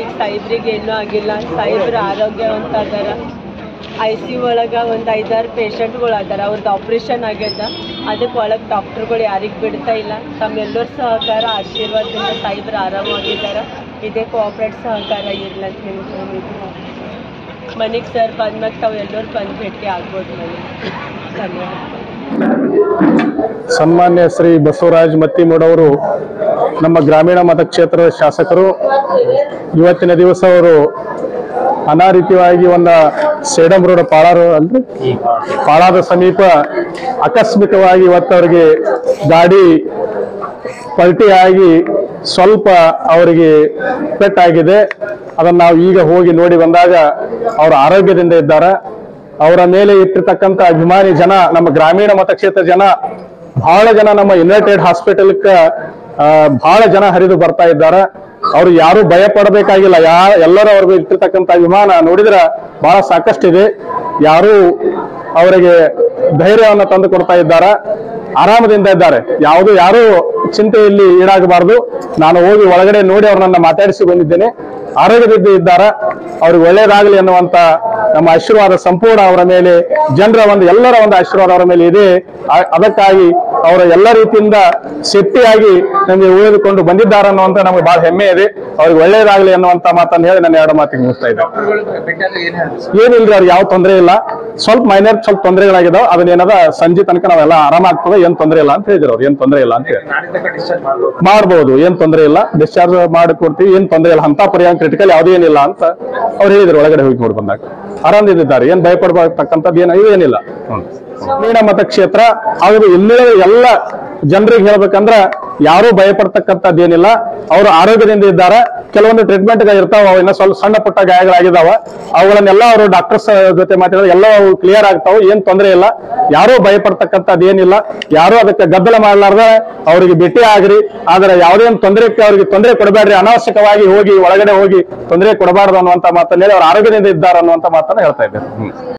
ಈಗ ಸಾಹೇಬ್ರಿಗೆ ಏನೂ ಆಗಿಲ್ಲ. ಸಾಹೇಬ್ರು ಆರೋಗ್ಯವಂತ ಅದಾರ. ICU ಒಳಗೆ ಒಂದು 5-6 ಪೇಷಂಟ್ಗಳು ಅದಾರ. ಅವ್ರದ್ದು ಆಪ್ರೇಷನ್ ಆಗ್ಯದ. ಅದಕ್ಕೆ ಒಳಗೆ ಡಾಕ್ಟ್ರುಗಳು ಯಾರಿಗೆ ಬಿಡ್ತಾ ಇಲ್ಲ. ತಮ್ಮೆಲ್ಲರ ಸಹಕಾರ ಆಶೀರ್ವಾದದಿಂದ ಸಾಹೇಬ್ರು ಆರಾಮಾಗಿದ್ದಾರೆ. ಇದೇ ಕೋಆಪ್ರೇಟ್ ಸಹಕಾರ ಇರ್ಲಂತ ಹೇಳ್ಕೊಂಡಿದ್ರು. ಮನೆಗೆ ಸರ್ ಬಂದ್ಮ್ಯಾಗ ತಾವು ಎಲ್ಲರೂ ಬಂದು ಭೇಟಿ ಆಗ್ಬೋದು ಮನೆಗೆ. ಧನ್ಯವಾದ. ಸನ್ಮಾನ್ಯ ಶ್ರೀ ಬಸವರಾಜ ಮತ್ತಿಮೂಡವರು ನಮ್ಮ ಗ್ರಾಮೀಣ ಮತಕ್ಷೇತ್ರದ ಶಾಸಕರು. ಇವತ್ತಿನ ದಿವಸ ಅವರು ಅನಾರೀತಿಯಾಗಿ ಒಂದು ಸೇಡಂ ರೋಡ್ ಪಾಳಾದ ಸಮೀಪ ಆಕಸ್ಮಿಕವಾಗಿ ಇವತ್ತು ಅವರಿಗೆ ಗಾಡಿ ಪಲ್ಟಿಯಾಗಿ ಸ್ವಲ್ಪ ಅವರಿಗೆ ಪೆಟ್ಟಾಗಿದೆ. ಅದನ್ನು ನಾವು ಈಗ ಹೋಗಿ ನೋಡಿ ಬಂದಾಗ ಅವರು ಆರೋಗ್ಯದಿಂದ ಇದ್ದಾರೆ. ಅವರ ಮೇಲೆ ಇಟ್ಟಿರ್ತಕ್ಕಂಥ ಅಭಿಮಾನಿ ಜನ, ನಮ್ಮ ಗ್ರಾಮೀಣ ಮತಕ್ಷೇತ್ರ ಜನ, ಬಹಳ ಜನ ನಮ್ಮ ಯುನೈಟೆಡ್ ಹಾಸ್ಪಿಟಲ್ಗೆ ಬಹಳ ಜನ ಹರಿದು ಬರ್ತಾ ಇದ್ದಾರೆ. ಅವ್ರು ಯಾರು ಭಯ ಪಡಬೇಕಾಗಿಲ್ಲ. ಎಲ್ಲರೂ ಅವ್ರಿಗೆ ಇಟ್ಟಿರ್ತಕ್ಕಂಥ ಅಭಿಮಾನ ನೋಡಿದ್ರೆ ಬಹಳ ಸಾಕಷ್ಟಿದೆ. ಯಾರು ಅವರಿಗೆ ಧೈರ್ಯವನ್ನು ತಂದು ಕೊಡ್ತಾ ಇದ್ದಾರೆ, ಆರಾಮದಿಂದ ಇದ್ದಾರೆ. ಯಾರು ಚಿಂತೆಯಲ್ಲಿ ಈಡಾಗಬಾರದು. ನಾನು ಹೋಗಿ ಒಳಗಡೆ ನೋಡಿ ಅವ್ರನ್ನ ಮಾತಾಡಿಸಿ ಬಂದಿದ್ದೇನೆ. ಆರೋಗ್ಯದಿಂದ ಇದ್ದಾರೆ. ಅವ್ರಿಗೆ ಒಳ್ಳೇದಾಗಲಿ ಅನ್ನುವಂತ ನಮ್ಮ ಆಶೀರ್ವಾದ ಸಂಪೂರ್ಣ ಅವರ ಮೇಲೆ, ಜನರ ಎಲ್ಲರ ಒಂದು ಆಶೀರ್ವಾದ ಅವರ ಮೇಲೆ ಇದೆ. ಅದಕ್ಕಾಗಿ ಅವರ ಎಲ್ಲ ರೀತಿಯಿಂದ ಸೇಫ್ಟಿಯಾಗಿ ನಮಗೆ ಉಳಿದುಕೊಂಡು ಬಂದಿದ್ದಾರೆ ಅನ್ನುವಂತ ನಮಗೆ ಬಹಳ ಹೆಮ್ಮೆ ಇದೆ. ಅವ್ರಿಗೆ ಒಳ್ಳೇದಾಗಲಿ ಅನ್ನುವಂತ ಮಾತನ್ನು ಹೇಳಿ ನಾನು 2 ಮಾತಿಗೆ ಮುಗಿಸ್ತಾ ಇದ್ದೆ. ಏನಿಲ್ರಿ, ಅವ್ರಿಗೆ ಯಾವ ತೊಂದರೆ ಇಲ್ಲ. ಸ್ವಲ್ಪ ಮೈನರ್ ಸ್ವಲ್ಪ ತೊಂದರೆಗಳಾಗಿದಾವೆ. ಅದನ್ನೇನದ ಸಂಜೆ ತನಕ ನಾವೆಲ್ಲ ಆರಾಮಾಗ್ತದೆ, ಏನ್ ತೊಂದರೆ ಇಲ್ಲ ಅಂತ ಹೇಳಿದ್ರು ಅವ್ರು. ಏನ್ ತೊಂದರೆ ಇಲ್ಲ ಅಂತ ಹೇಳಿ ಮಾಡ್ಬೋದು, ಏನ್ ತೊಂದರೆ ಇಲ್ಲ, ಡಿಸ್ಚಾರ್ಜ್ ಮಾಡಿಕೊಡ್ತೀವಿ, ಏನ್ ತೊಂದರೆ ಇಲ್ಲ, ಅಂತ ಪರಿಹಾರ ಕ್ರಿಟಿಕಲ್ ಯಾವುದೇ ಏನಿಲ್ಲ ಅಂತ ಅವ್ರು ಹೇಳಿದ್ರು. ಒಳಗಡೆ ಹೋಗಿ ನೋಡಿ ಬಂದಾಗ ಆರಾಮದಿದ್ದಾರೆ. ಏನ್ ಭಯಪಡತಕ್ಕಂಥದ್ದು ಏನಿಲ್ಲ. ಗ್ರಾಮೀಣ ಮತಕ್ಷೇತ್ರ ಅವರು ಇನ್ನೇ ಎಲ್ಲ ಜನರಿಗೆ ಹೇಳ್ಬೇಕಂದ್ರ ಯಾರು ಭಯಪಡ್ತಕ್ಕಂಥದ್ದೇನಿಲ್ಲ. ಅವರು ಆರೋಗ್ಯದಿಂದ ಇದ್ದಾರೆ. ಕೆಲವೊಂದು ಟ್ರೀಟ್ಮೆಂಟ್ ಇರ್ತಾವ, ಇನ್ನ ಸ್ವಲ್ಪ ಸಣ್ಣ ಪುಟ್ಟ ಗಾಯಗಳಾಗಿದ್ದಾವ. ಅವುಗಳನ್ನೆಲ್ಲ ಅವರು ಡಾಕ್ಟರ್ಸ್ ಜೊತೆ ಮಾತಾಡಿದ್ರೆ ಎಲ್ಲ ಕ್ಲಿಯರ್ ಆಗ್ತಾವ. ಏನ್ ತೊಂದರೆ ಇಲ್ಲ. ಯಾರು ಭಯಪಡ್ತಕ್ಕಂಥದ್ದು ಏನಿಲ್ಲ. ಯಾರು ಅದಕ್ಕೆ ಗದ್ದಲ ಮಾಡಲಾರ್ದ ಅವರಿಗೆ ಭೇಟಿ ಆಗ್ರಿ. ಆದ್ರೆ ಯಾವುದೇನು ತೊಂದರೆಗೆ ಅವ್ರಿಗೆ ತೊಂದರೆ ಕೊಡಬೇಡ್ರಿ. ಅನಾವಶ್ಯಕವಾಗಿ ಹೋಗಿ ಒಳಗಡೆ ಹೋಗಿ ತೊಂದರೆ ಕೊಡಬಾರ್ದು ಅನ್ನುವಂತ ಮಾತನ್ನ ಹೇಳಿ ಅವ್ರು ಆರೋಗ್ಯದಿಂದ ಇದ್ದಾರೆ ಅನ್ನುವಂತ ಮಾತನ್ನ ಹೇಳ್ತಾ ಇದ್ದಾರೆ.